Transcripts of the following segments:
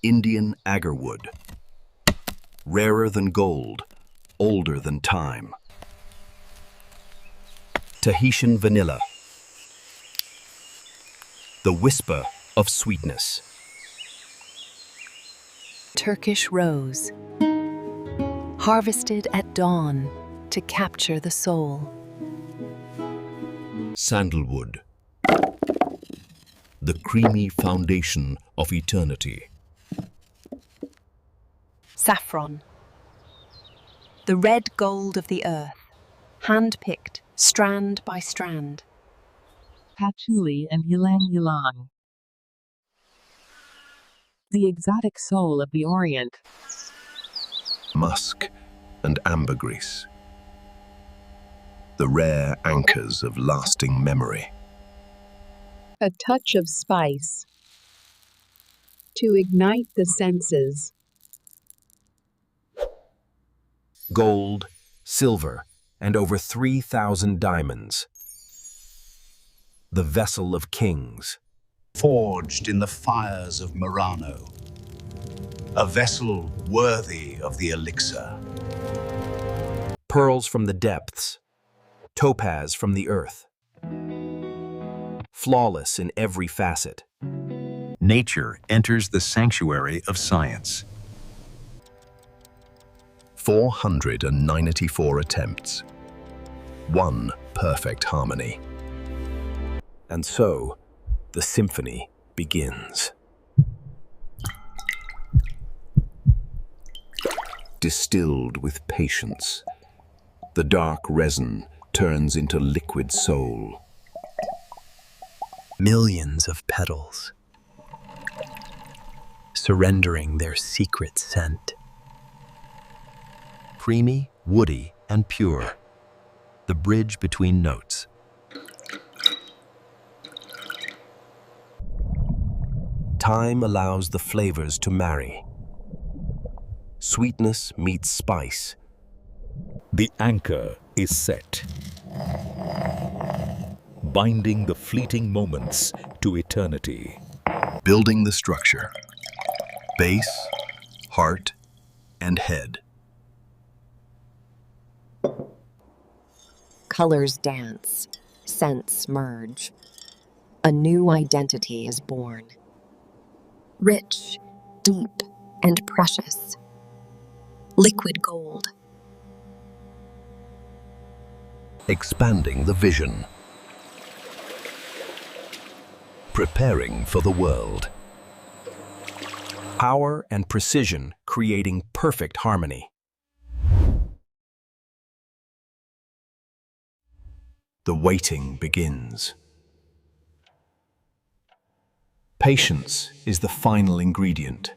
Indian Agarwood. Rarer than gold, older than time. Tahitian vanilla. The whisper of sweetness. Turkish Rose, harvested at dawn to capture the soul. Sandalwood, the creamy foundation of eternity. Saffron, the red gold of the earth, hand-picked, strand by strand. Patchouli and ylang ylang, the exotic soul of the Orient. Musk and ambergris, the rare anchors of lasting memory. A touch of spice to ignite the senses. Gold, silver, and over 3,000 diamonds. The vessel of kings. Forged in the fires of Murano, a vessel worthy of the elixir. Pearls from the depths, topaz from the earth. Flawless in every facet. Nature enters the sanctuary of science. 494 attempts. One perfect harmony. And so, the symphony begins. Distilled with patience, the dark resin turns into liquid soul. Millions of petals, surrendering their secret scent. Creamy, woody, and pure. The bridge between notes. Time allows the flavors to marry. Sweetness meets spice. The anchor is set, binding the fleeting moments to eternity. Building the structure. Base, heart, and head. Colors dance, scents merge. A new identity is born. Rich, deep, and precious. Liquid gold. Expanding the vision. Preparing for the world. Power and precision creating perfect harmony. The waiting begins. Patience is the final ingredient.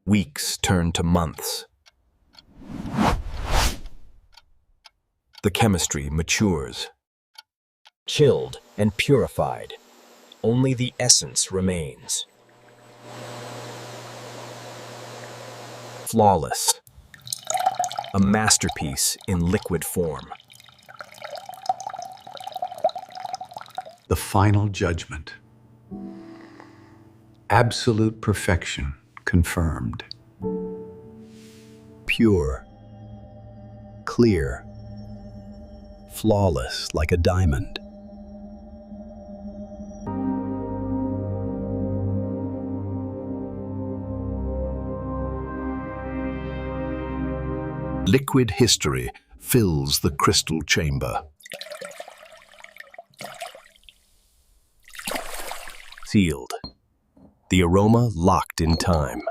Weeks turn to months. The chemistry matures. Chilled and purified, only the essence remains. Flawless. A masterpiece in liquid form. The final judgment. Absolute perfection confirmed. Pure, clear, flawless like a diamond. Liquid history fills the crystal chamber. Sealed. The aroma locked in time.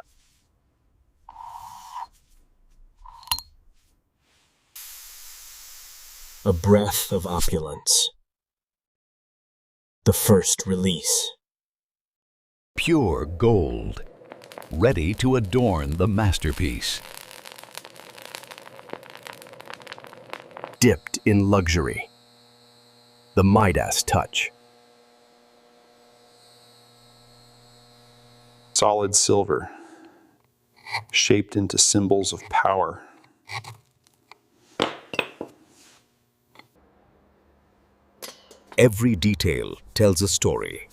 A breath of opulence. The first release. Pure gold, ready to adorn the masterpiece. Dipped in luxury. The Midas touch. Solid silver, shaped into symbols of power. Every detail tells a story.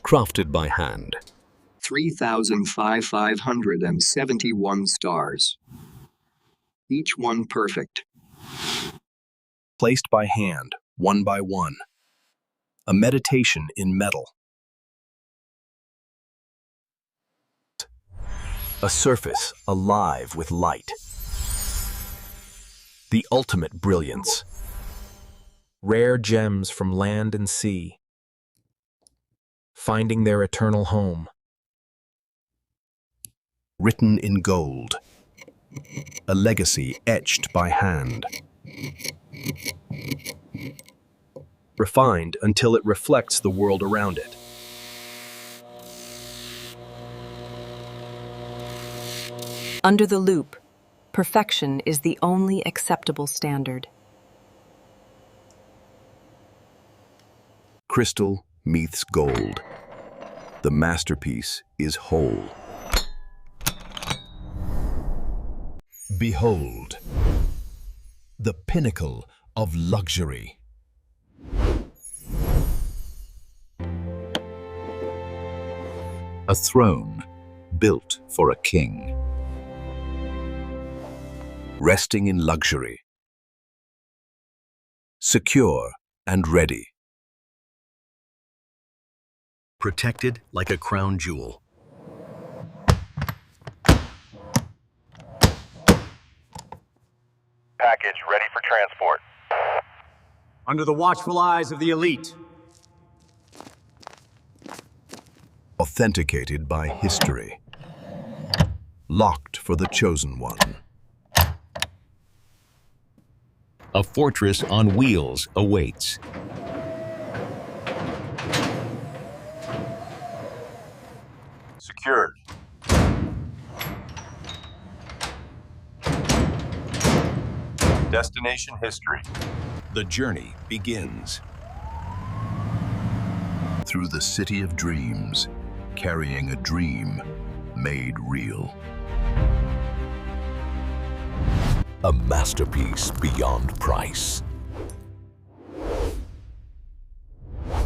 Crafted by hand. 3,571 stars. Each one perfect. Placed by hand, one by one. A meditation in metal. A surface alive with light. The ultimate brilliance. Rare gems from land and sea, finding their eternal home. Written in gold. A legacy etched by hand. Refined until it reflects the world around it. Under the loop, perfection is the only acceptable standard. Crystal meets gold. The masterpiece is whole. Behold, the pinnacle of luxury. A throne built for a king. Resting in luxury. Secure and ready. Protected like a crown jewel. Package ready for transport. Under the watchful eyes of the elite. Authenticated by history. Locked for the chosen one. A fortress on wheels awaits. Secured. Destination history. The journey begins. Through the city of dreams, carrying a dream made real. A masterpiece beyond price.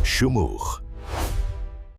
Shumukh.